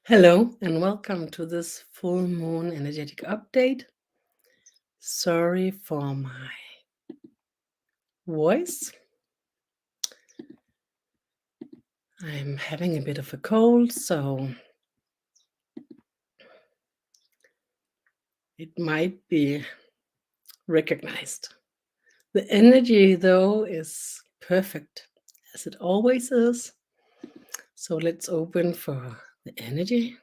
Hello and welcome to this full moon energetic update. Sorry for my voice. I'm having a bit of a cold, so it might be recognized. The energy, though, is perfect, as it always is. So let's open for the energy.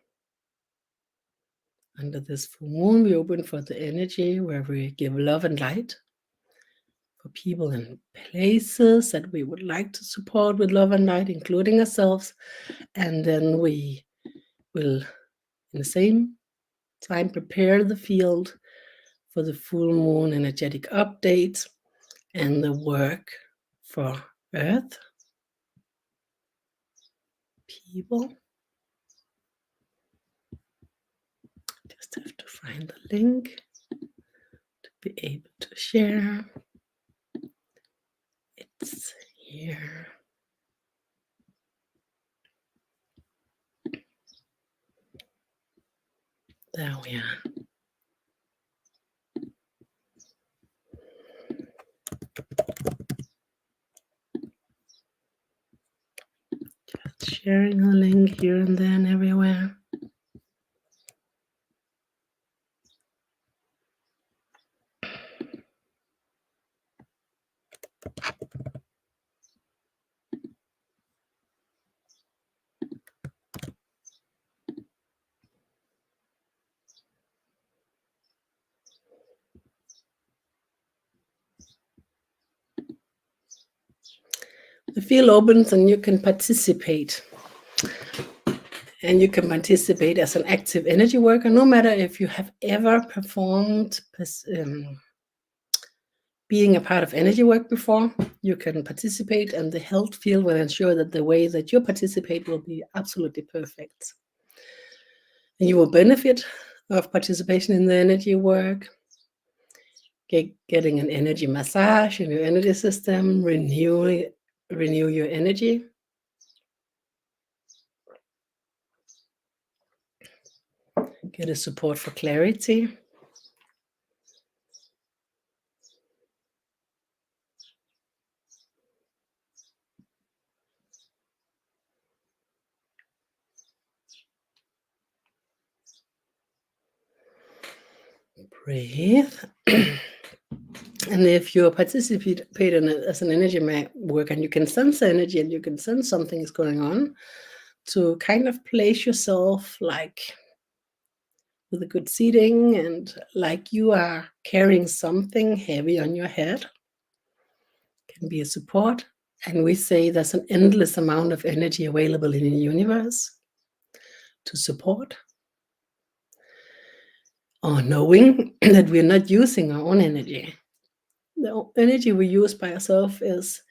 Under this full moon, we open for the energy where we give love and light for people and places that we would like to support with love and light, including ourselves. And then we will, in the same time, prepare the field for the full moon energetic updates and the work for Earth, people. Just have to find the link to be able to share. It's here. There we are. Just sharing the link here and there and everywhere. The field opens and you can participate. And you can participate as an active energy worker, no matter if you have ever performed being a part of energy work before. You can participate, and the health field will ensure that the way that you participate will be absolutely perfect. And you will benefit of participation in the energy work, getting an energy massage in your energy system, renew your energy. Get a support for clarity. Breathe. And if you participate in it as an energy work and you can sense energy and you can sense something is going on, to kind of place yourself like with a good seating and like you are carrying something heavy on your head, can be a support. And we say there's an endless amount of energy available in the universe to support, or knowing that we're not using our own energy. The energy we use by ourselves is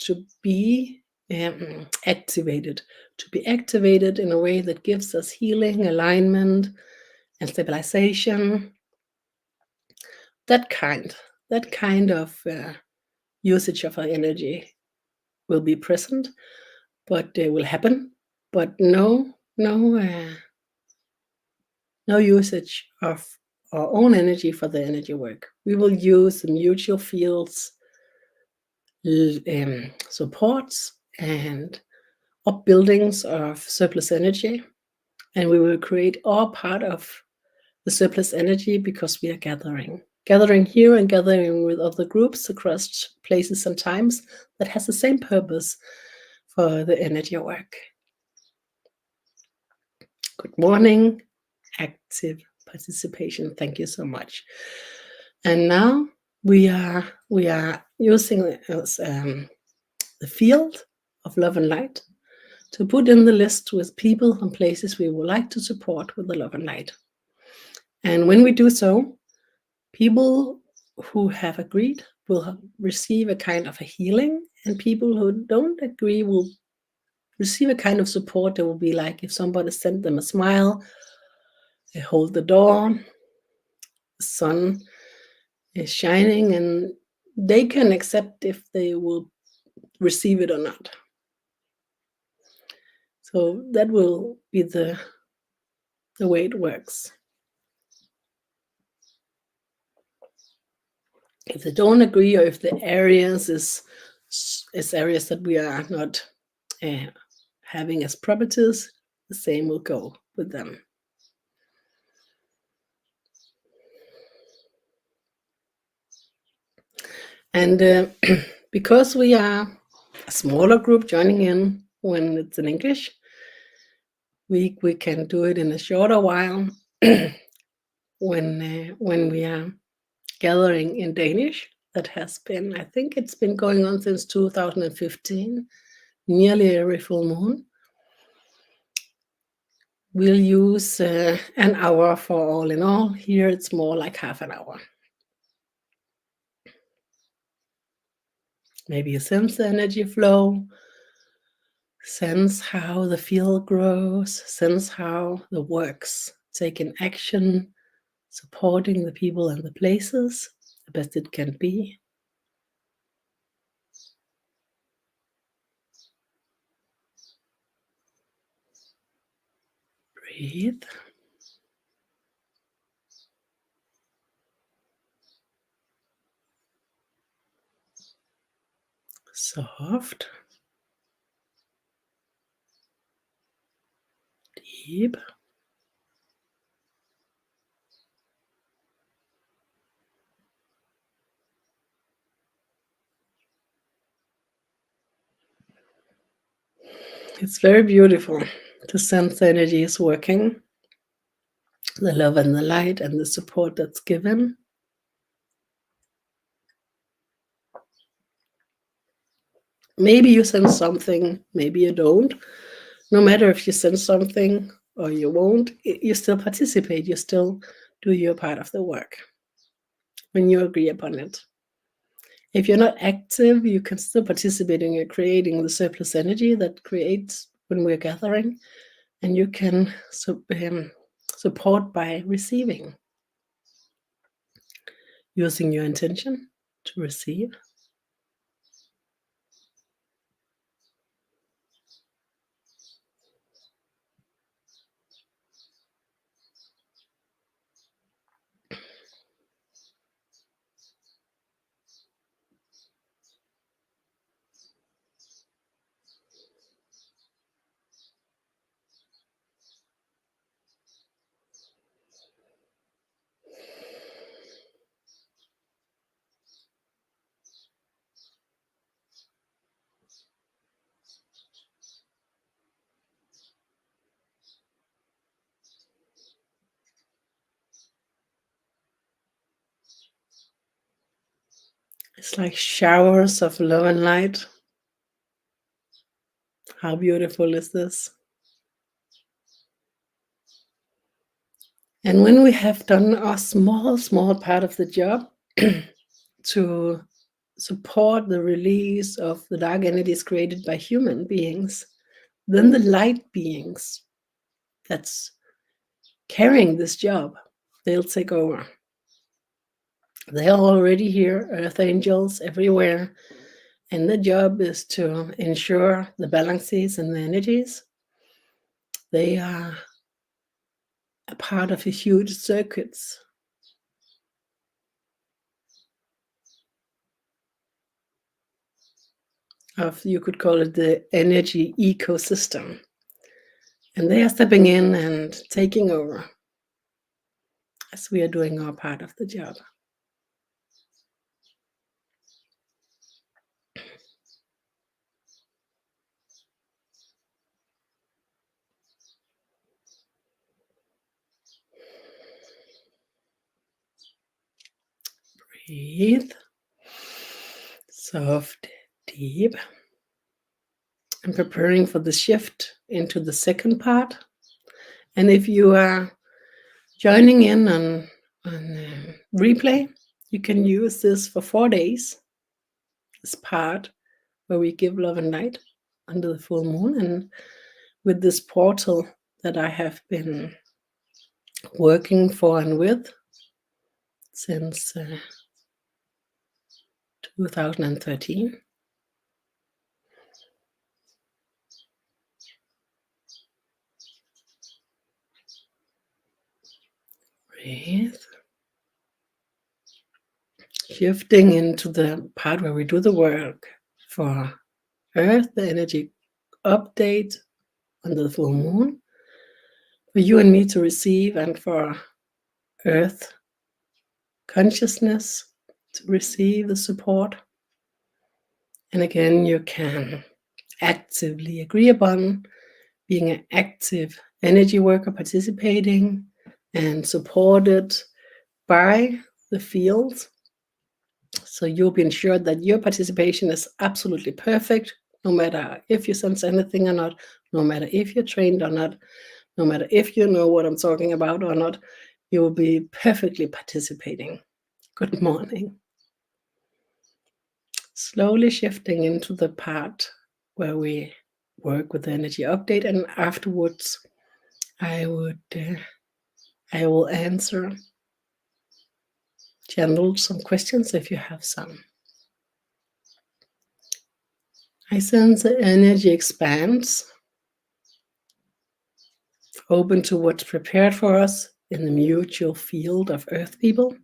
to be activated in a way that gives us healing, alignment, and stabilization. That kind of usage of our energy will be present, but will happen. But no usage of our own energy for the energy work. We will use the mutual fields, supports, and upbuildings of surplus energy, and we will create our part of the surplus energy because we are gathering here and gathering with other groups across places and times that has the same purpose for the energy work. Good morning, active participation. Thank you so much. And now we are using the field of love and light to put in the list with people and places we would like to support with the love and light. And when we do so, people who have agreed will receive a kind of a healing, and people who don't agree will receive a kind of support. That will be like if somebody sent them a smile, they hold the door, the sun is shining, and they can accept if they will receive it or not. So that will be the the way it works. If they don't agree, or if the areas is areas that we are not having as properties, the same will go with them. And because we are a smaller group joining in when it's in English, we can do it in a shorter while when we are gathering in Danish. That has been, I think it's been going on since 2015, nearly every full moon. We'll use an hour for all in all. Here it's more like half an hour. Maybe you sense the energy flow, sense how the field grows, sense how the works taking action, supporting the people and the places the best it can be. Breathe. Soft. Deep. It's very beautiful to sense the energy is working, the love and the light and the support that's given. Maybe you sense something, maybe you don't. No matter if you sense something or you won't, you still participate, you still do your part of the work when you agree upon it. If you're not active, you can still participate in creating the surplus energy that creates when we're gathering, and you can support by receiving, using your intention to receive. It's like showers of love and light. How beautiful is this? And when we have done a small part of the job to support the release of the dark energies created by human beings, then the light beings that's carrying this job, they'll take over. They're already here, earth angels everywhere, and the job is to ensure the balances and the energies. They are a part of a huge circuits of, you could call it the energy ecosystem. And they are stepping in and taking over as we are doing our part of the job. Breathe. Soft, deep. I'm preparing for the shift into the second part. And if you are joining in on replay, you can use this for 4 days, this part where we give love and light under the full moon, and with this portal that I have been working for and with since 2013. Breathe. Shifting into the part where we do the work for Earth, the energy update on the full moon, for you and me to receive, and for Earth consciousness to receive the support. And again, you can actively agree upon being an active energy worker, participating and supported by the field. So you'll be ensured that your participation is absolutely perfect, no matter if you sense anything or not, no matter if you're trained or not, no matter if you know what I'm talking about or not, you will be perfectly participating. Good morning. Slowly shifting into the part where we work with the energy update, and afterwards I will answer, channel some questions if you have some. I sense the energy expands, open to what's prepared for us in the mutual field of Earth people.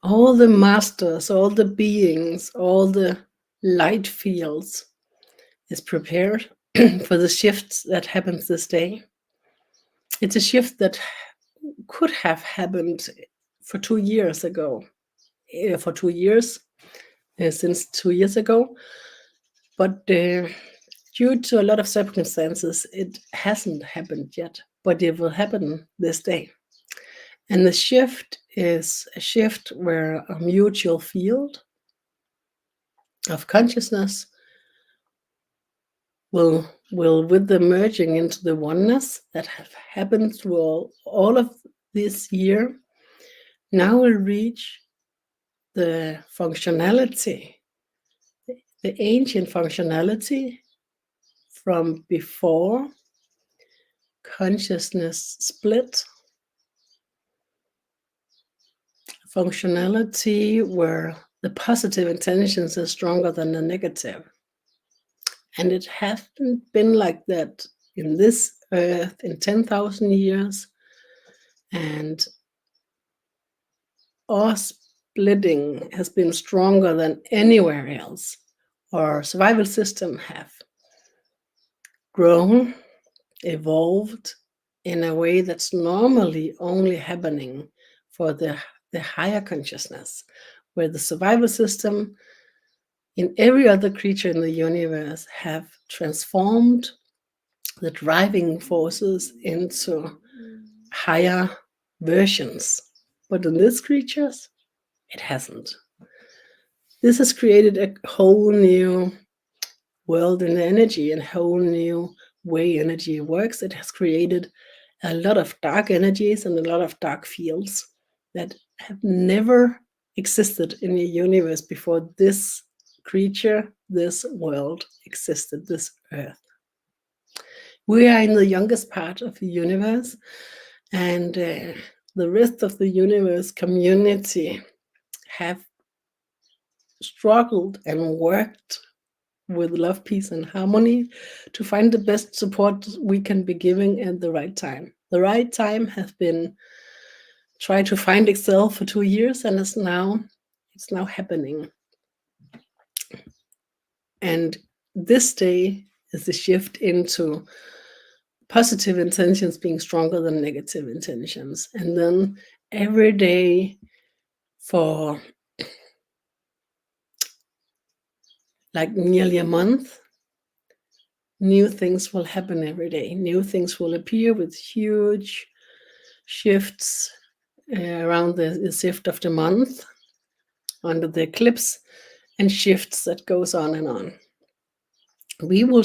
All the masters, all the beings, all the light fields is prepared for the shift that happens this day. It's a shift that could have happened for 2 years ago, for 2 years, since 2 years ago, but due to a lot of circumstances, it hasn't happened yet, but it will happen this day. And the shift is a shift where a mutual field of consciousness will with the merging into the oneness that have happened through all of this year, now will reach the functionality, the ancient functionality from before consciousness split, functionality where the positive intentions are stronger than the negative. And it hasn't been like that in this earth in 10,000 years. And our splitting has been stronger than anywhere else. Our survival system have grown, evolved in a way that's normally only happening for the higher consciousness, where the survival system in every other creature in the universe have transformed the driving forces into higher versions. But in these creatures, it hasn't. This has created a whole new world in energy and a whole new way energy works. It has created a lot of dark energies and a lot of dark fields that have never existed in the universe before this creature, this world existed, this earth. We are in the youngest part of the universe, and the rest of the universe community have struggled and worked with love, peace, and harmony to find the best support we can be giving at the right time. The right time has been tried to find itself for 2 years, and it's now happening. And this day is the shift into positive intentions being stronger than negative intentions. And then every day for like nearly a month, new things will happen every day. New things will appear with huge shifts around the shift of the month, under the eclipse, and shifts that goes on and on. We will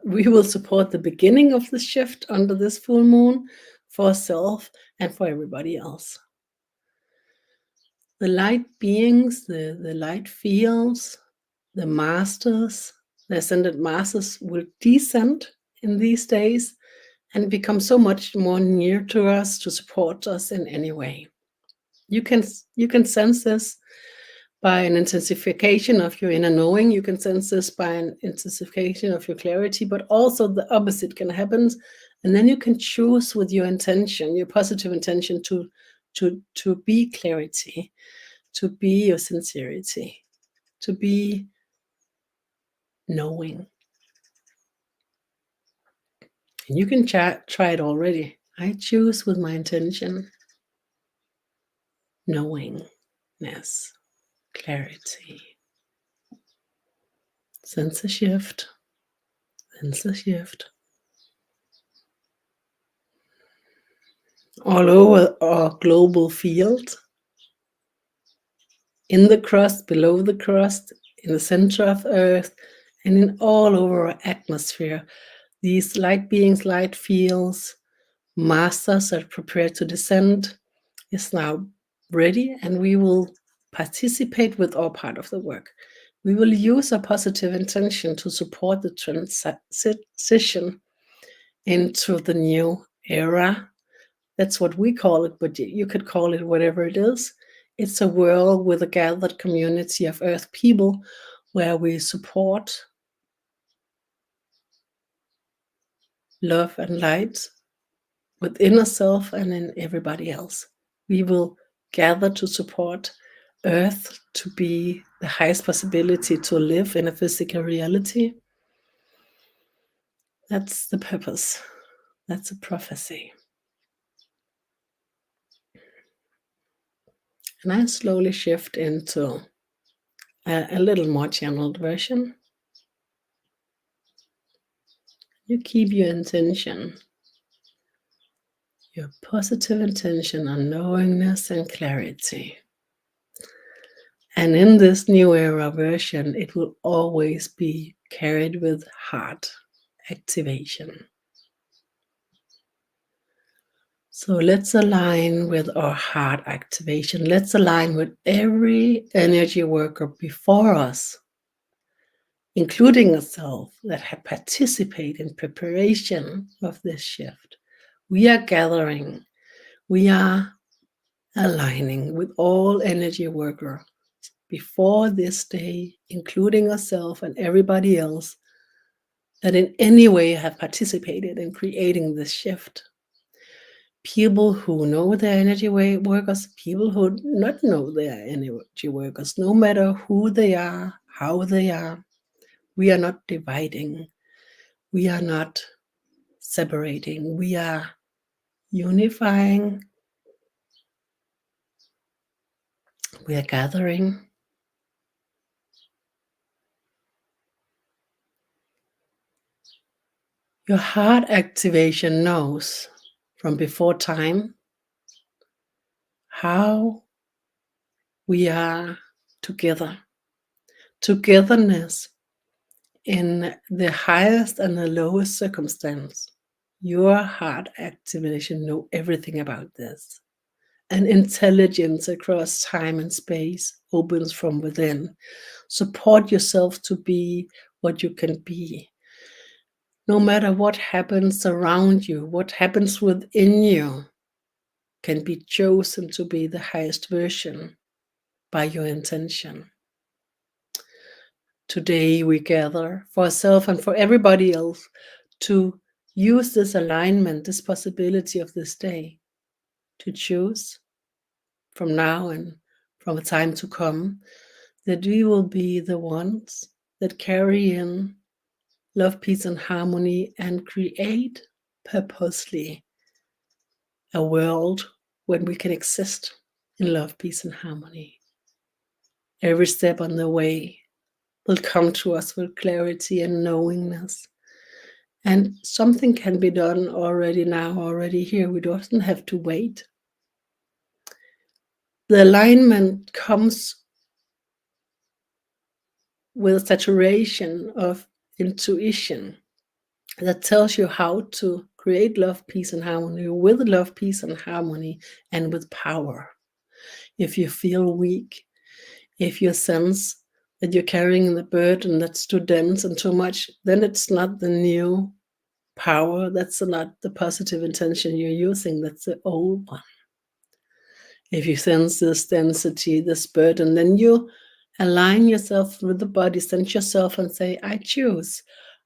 we will support the beginning of the shift under this full moon for ourselves and for everybody else. The light beings, the light fields, the masters, the ascended masters will descend in these days and become so much more near to us to support us in any way. You can sense this by an intensification of your inner knowing. You can sense this by an intensification of your clarity, but also the opposite can happen. And then you can choose with your intention, your positive intention, to be clarity, to be your sincerity, to be knowing. And you can try it already. I choose with my intention, knowingness, clarity. Sense a shift. Sense a shift. All over our global field, in the crust, below the crust, in the center of Earth, and in all over our atmosphere. These light beings, light fields, masters are prepared to descend, is now ready, and we will participate with our part of the work. We will use a positive intention to support the transition into the new era. That's what we call it, but you could call it whatever it is. It's a world with a gathered community of Earth people where we support love and light within ourselves and in everybody else. We will gather to support Earth to be the highest possibility to live in a physical reality. That's the purpose. That's a prophecy. And I slowly shift into a little more channeled version. You keep your intention, your positive intention on knowingness and clarity. And in this new era version, it will always be carried with heart activation. So let's align with our heart activation. Let's align with every energy worker before us, including ourselves, that have participated in preparation of this shift. We are gathering, we are aligning with all energy workers before this day, including ourselves and everybody else that in any way have participated in creating this shift. People who know their energy workers, people who not know their energy workers, no matter who they are, how they are, we are not dividing, we are not separating, we are unifying, we are gathering. Your heart activation knows from before time how we are together. Togetherness in the highest and the lowest circumstance. Your heart activation know everything about this. And intelligence across time and space opens from within. Support yourself to be what you can be. No matter what happens around you, what happens within you can be chosen to be the highest version by your intention. Today we gather for ourselves and for everybody else to use this alignment, this possibility of this day, to choose from now and from a time to come that we will be the ones that carry in love, peace, and harmony and create purposely a world when we can exist in love, peace, and harmony. Every step on the way will come to us with clarity and knowingness. And something can be done already now, already here. We don't have to wait. The alignment comes with saturation of intuition that tells you how to create love, peace, and harmony with love, peace, and harmony, and with power. If you feel weak, if you sense that you're carrying the burden that's too dense and too much, then it's not the new power, that's not the positive intention you're using, that's the old one. If you sense this density, this burden, then you align yourself with the body, sense yourself and say, I choose.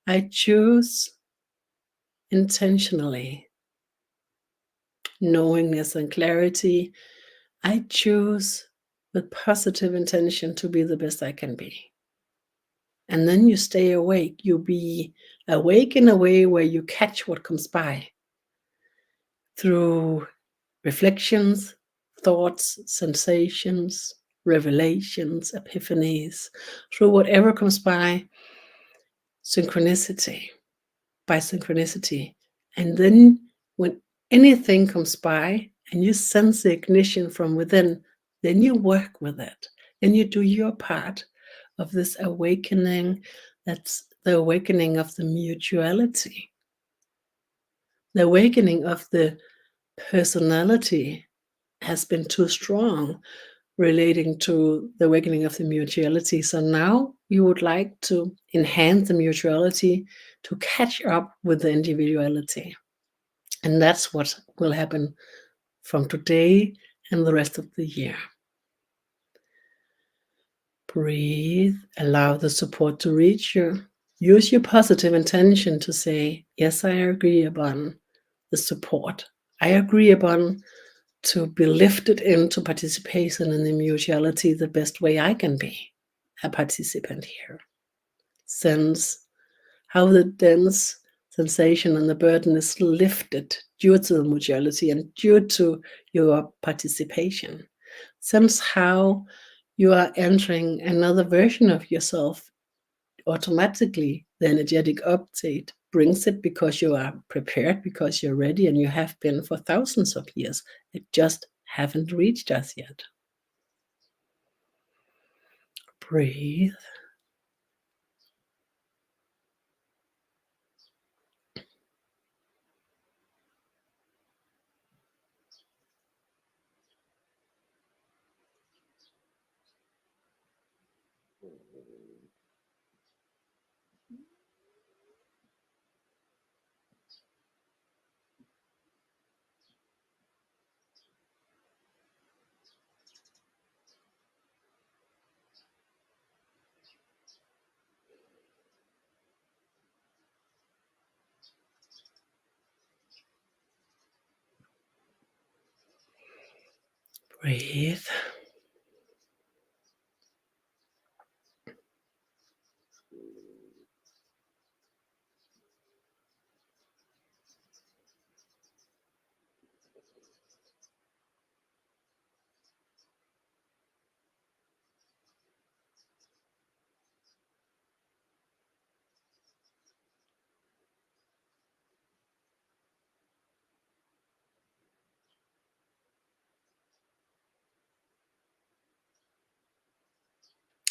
I choose intentionally, knowingness and clarity. I choose with positive intention to be the best I can be. And then you stay awake. You be awake in a way where you catch what comes by through reflections, thoughts, sensations, revelations, epiphanies, through whatever comes by, synchronicity, by synchronicity. And then when anything comes by and you sense the ignition from within, then you work with it. Then you do your part of this awakening. That's the awakening of the mutuality, the awakening of the personality has been too strong relating to the awakening of the mutuality. So now you would like to enhance the mutuality to catch up with the individuality. And that's what will happen from today and the rest of the year. Breathe, allow the support to reach you. Use your positive intention to say, yes, I agree upon the support. I agree upon to be lifted into participation in the mutuality the best way I can be a participant here. Sense how the dense sensation and the burden is lifted due to the mutuality and due to your participation. Sense how you are entering another version of yourself. Automatically, the energetic update brings it because you are prepared, because you're ready, and you have been for thousands of years. It just haven't reached us yet. Breathe. Breathe.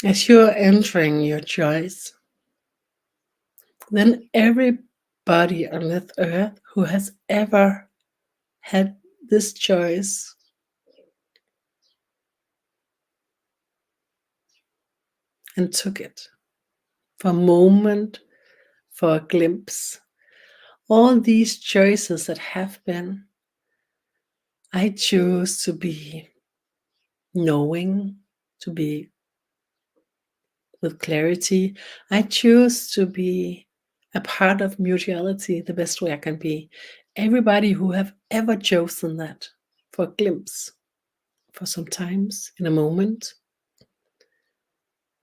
As you're entering your choice, then everybody on this earth who has ever had this choice and took it for a moment, for a glimpse, all these choices that have been, I choose to be knowing, to be with clarity. I choose to be a part of mutuality the best way I can be. Everybody who have ever chosen that for a glimpse, for some times, in a moment,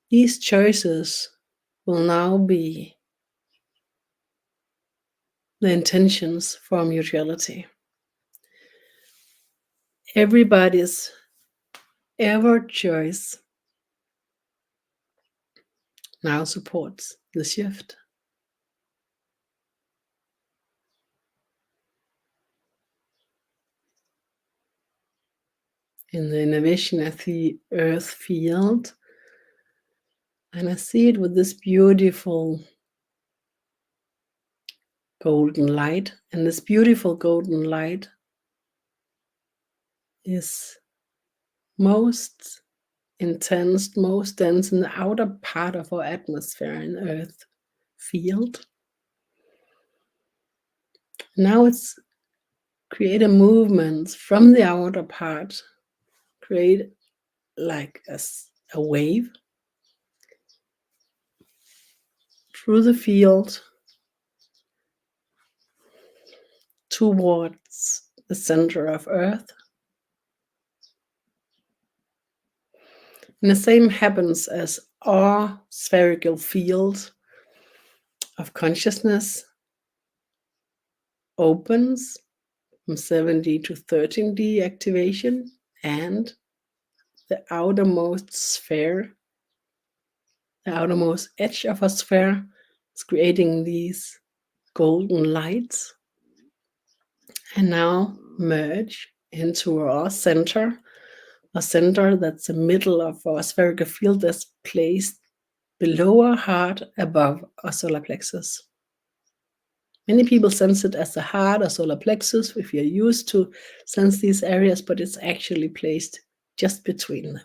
these choices will now be the intentions for mutuality. Everybody's ever choice now supports the shift. In the innovation at the earth field, and I see it with this beautiful golden light, and this beautiful golden light is most intense, most dense in the outer part of our atmosphere in Earth field. Now it's create a movement from the outer part, create like a wave through the field towards the center of Earth. And the same happens as our spherical field of consciousness opens from 7D to 13D activation, and the outermost sphere, the outermost edge of a sphere, is creating these golden lights, and now merge into our center, a center that's the middle of our spherical field that's placed below our heart, above our solar plexus. Many people sense it as the heart or solar plexus if you're used to sense these areas, but it's actually placed just between them.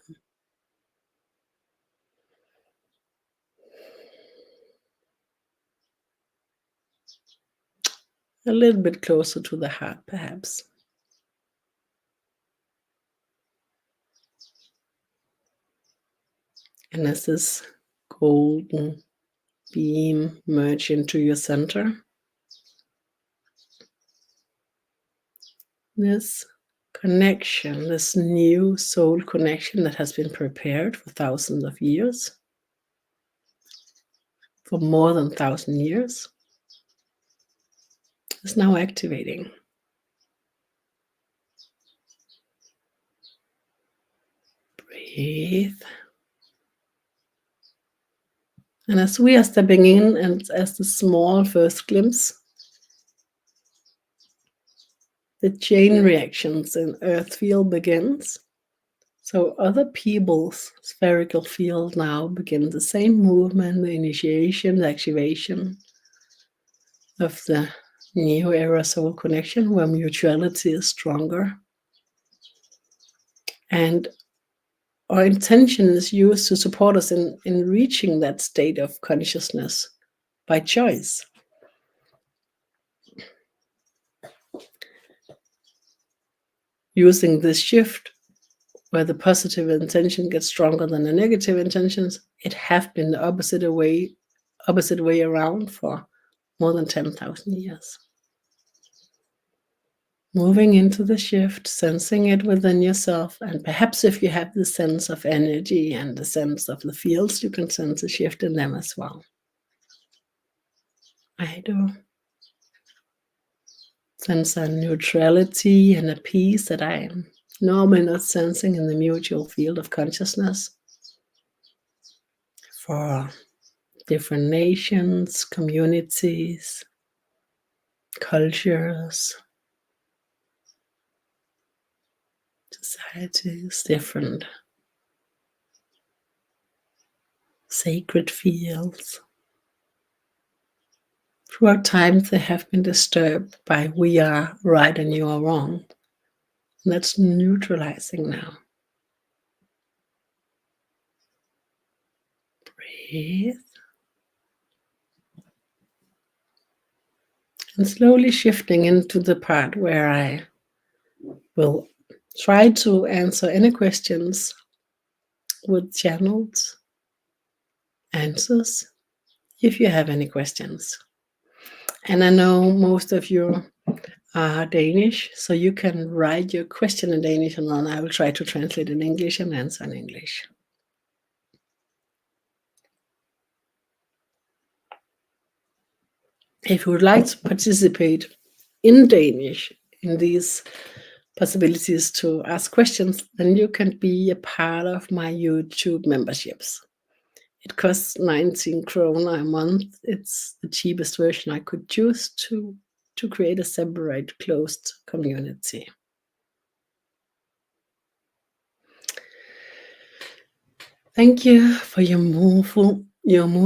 A little bit closer to the heart, perhaps. And as this golden beam merge into your center, this connection, this new soul connection that has been prepared for thousands of years, for more than 1,000 years, is now activating. Breathe. And as we are stepping in, and as the small first glimpse, the chain reactions in Earth field begins. So other people's spherical field now begin the same movement, the initiation, the activation of the new era soul connection, where mutuality is stronger. And our intention is used to support us in reaching that state of consciousness by choice. Using this shift, where the positive intention gets stronger than the negative intentions, it have been the opposite way around for more than 10,000 years. Moving into the shift, sensing it within yourself, and perhaps if you have the sense of energy and the sense of the fields, you can sense a shift in them as well. I do sense a neutrality and a peace that I am normally not sensing in the mutual field of consciousness for different nations, communities, cultures, societies, different sacred fields. Throughout time, they have been disturbed by we are right and you are wrong. And that's neutralizing now. Breathe. And slowly shifting into the part where I will try to answer any questions with channeled answers, if you have any questions. And I know most of you are Danish, so you can write your question in Danish, and then I will try to translate in English and answer in English. If you would like to participate in Danish in these possibilities to ask questions, then you can be a part of my YouTube memberships. It costs 19 krona a month. It's the cheapest version I could choose to create a separate, closed community. Thank you for your moon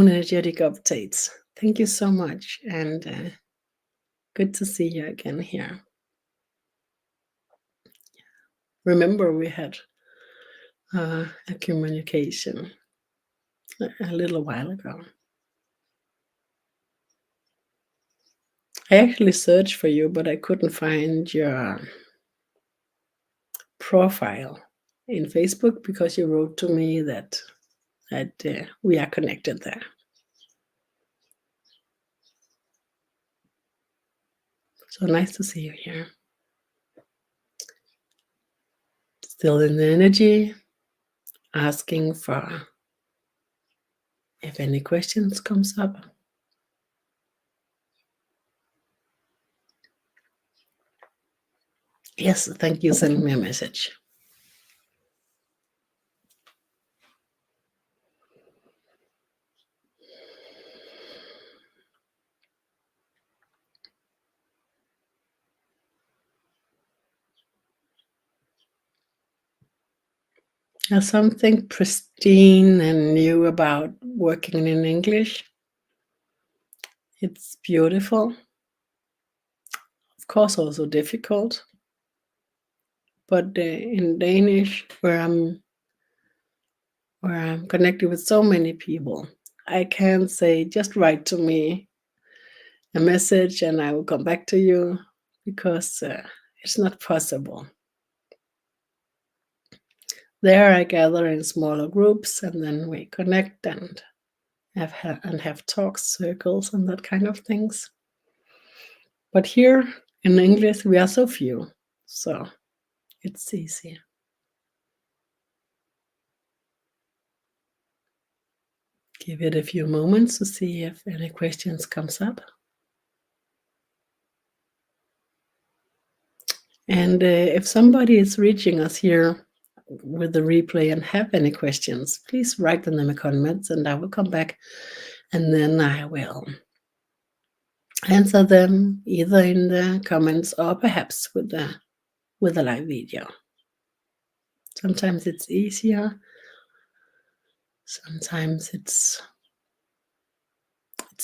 energetic updates. Thank you so much. And Good to see you again here. Remember, we had a communication a little while ago. I actually searched for you, but I couldn't find your profile in Facebook because you wrote to me that we are connected there. So nice to see you here. Still in the energy, asking for if any questions comes up. Yes, thank you. Send me a message. There's something pristine and new about working in English. It's beautiful. Of course, also difficult. But in Danish, where I'm connected with so many people, I can't say, just write to me a message and I will come back to you, because it's not possible. There I gather in smaller groups, and then we connect and have talks, circles, and that kind of things. But here in English, we are so few, so it's easy. Give it a few moments to see if any questions comes up. And if somebody is reaching us here with the replay and have any questions, please write them in the comments and I will come back, and then I will answer them either in the comments or perhaps with a live video. Sometimes it's easier, sometimes it's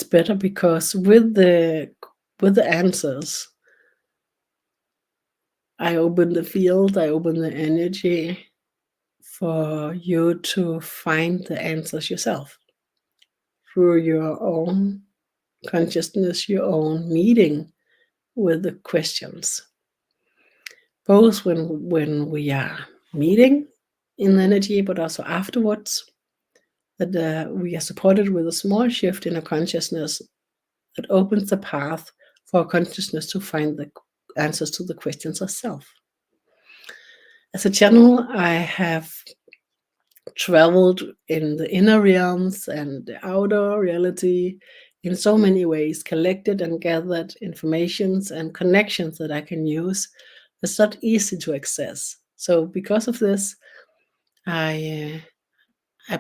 better, because with the answers, I open the field, I open the energy for you to find the answers yourself through your own consciousness, your own meeting with the questions. Both when we are meeting in energy, but also afterwards, that we are supported with a small shift in our consciousness that opens the path for consciousness to find the answers to the questions herself. As a channel, I have traveled in the inner realms and the outer reality in so many ways, collected and gathered informations and connections that I can use. It's not easy to access. So because of this, I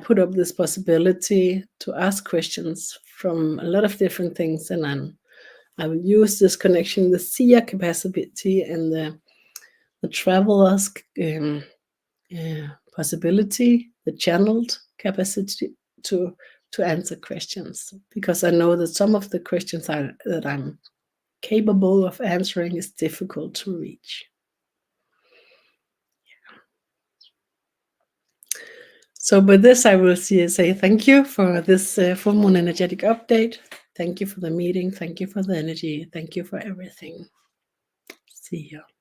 put up this possibility to ask questions from a lot of different things, and I will use this connection, the seer capacity and the traveler's possibility, the channeled capacity to answer questions, because I know that some of the questions that I'm capable of answering is difficult to reach. So with this, I will say thank you for this full moon energetic update. Thank you for the meeting. Thank you for the energy. Thank you for everything. See you.